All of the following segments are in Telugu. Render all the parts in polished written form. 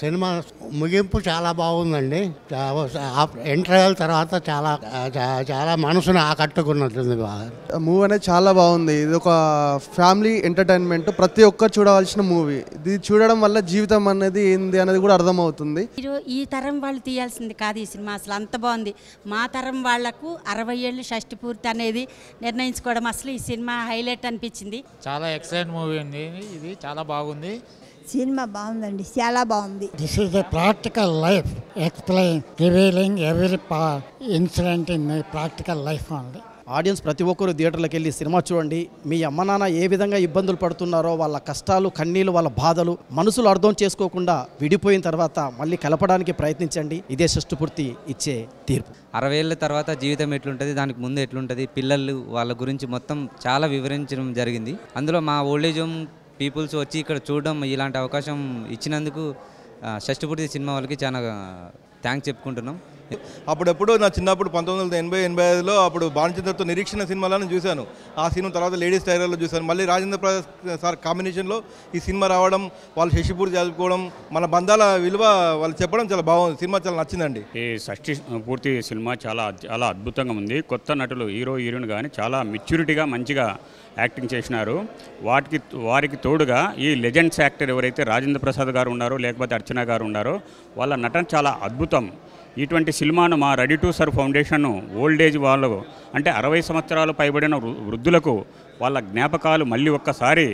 సినిమా ముగింపు చాలా బాగుందండి. ఇంటర్వెల్ తర్వాత చాలా చాలా మనసుని ఆకట్టుకున్నట్టుంది బాగా. మూవీ అనేది చాలా బాగుంది. ఇది ఒక ఫ్యామిలీ ఎంటర్టైన్మెంట్, ప్రతి ఒక్కరు చూడవలసిన మూవీ. ఇది చూడడం వల్ల జీవితం అనేది ఏంది అనేది కూడా అర్థమవుతుంది. ఈ తరం వాళ్ళు తీయాల్సింది కాదు ఈ సినిమా, అసలు అంత బాగుంది. మా తరం వాళ్లకు 60 ఏళ్ళు షష్టి పూర్తి అనేది నిర్ణయించుకోవడం అసలు ఈ సినిమా హైలైట్ అనిపించింది. చాలా ఎక్సలెంట్ మూవీ ఉంది, ఇది చాలా బాగుంది. సినిమా బాగుందండి, చాలా బాగుంది. This is the practical life explain revealing every incident in practical life only. Audience ప్రతి ఒక్కరు థియేటర్లకు వెళ్ళి సినిమా చూడండి. మీ అమ్మ నాన్న ఏ విధంగా ఇబ్బందులు పడుతున్నారో, వాళ్ళ కష్టాలు, కన్నీళ్ళు, వాళ్ళ బాధలు మనసులు అర్థం చేసుకోకుండా విడిపోయిన తర్వాత మళ్ళీ కలపడానికి ప్రయత్నించండి. ఇదే షష్టిపూర్తి ఇచ్చే తీర్పు. 60 ఏళ్ళ తర్వాత జీవితం ఎట్లుంటుంది, దానికి ముందు ఎట్లుంటుంది, పిల్లలు వాళ్ళ గురించి మొత్తం చాలా వివరించడం జరిగింది. అందులో మా ఓల్డేజ్ హోమ్ పీపుల్స్ వచ్చి ఇక్కడ చూడడం, ఇలాంటి అవకాశం ఇచ్చినందుకు షష్టిపూర్తి సినిమా వాళ్ళకి చాలా థ్యాంక్స్ చెప్పుకుంటున్నాం. అప్పుడెప్పుడు నా చిన్నప్పుడు 1980-85లో అప్పుడు భానుచంద్రతో నిరీక్షణ సినిమాలను చూశాను. ఆ సినిమా తర్వాత లేడీస్ టైలర్లో చూశాను. మళ్ళీ రాజేంద్ర ప్రసాద్ సార్ కాంబినేషన్లో ఈ సినిమా రావడం, వాళ్ళు షష్టిపూర్తి జరుపుకోవడం, మన బంధాల విలువ వాళ్ళు చెప్పడం చాలా బాగుంది. సినిమా చాలా నచ్చిందండి. ఈ షష్టి పూర్తి సినిమా చాలా చాలా అద్భుతంగా ఉంది. కొత్త నటులు హీరో హీరోయిన్ కానీ చాలా మెచ్యూరిటీగా మంచిగా యాక్టింగ్ చేసినారు. వారికి తోడుగా ఈ లెజెండ్స్ యాక్టర్ ఎవరైతే రాజేంద్ర ప్రసాద్ గారు ఉన్నారో, లేకపోతే అర్చన గారు ఉన్నారో, వాళ్ళ నటన చాలా అద్భుతం. ఇటువంటి సినిమాను మా ready to serve foundation old age వాళ్ళకు, అంటే 60 సంవత్సరాలు పైబడిన వృద్ధులకు వాళ్ళ జ్ఞాపకాలు మళ్ళీ ఒక్కసారి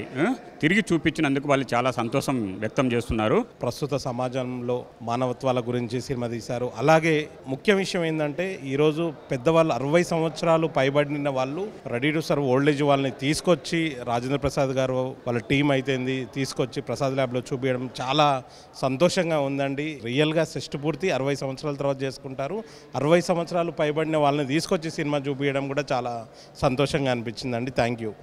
తిరిగి చూపించినందుకు వాళ్ళు చాలా సంతోషం వ్యక్తం చేస్తున్నారు. ప్రస్తుత సమాజంలో మానవత్వాల గురించి సినిమా తీశారు. అలాగే ముఖ్య విషయం ఏంటంటే ఈరోజు పెద్దవాళ్ళు 60 సంవత్సరాలు పైబడిన వాళ్ళు రెడీ టు సర్వ్ ఓల్డేజ్ వాళ్ళని తీసుకొచ్చి రాజేంద్ర ప్రసాద్ గారు వాళ్ళ టీం అయితేంది తీసుకొచ్చి ప్రసాద్ ల్యాబ్లో చూపించడం చాలా సంతోషంగా ఉందండి. రియల్గా షష్టిపూర్తి 60 సంవత్సరాల తర్వాత చేసుకుంటారు. 60 సంవత్సరాలు పైబడిన వాళ్ళని తీసుకొచ్చి సినిమా చూపించడం కూడా చాలా సంతోషంగా అనిపించిందండి. Thank you.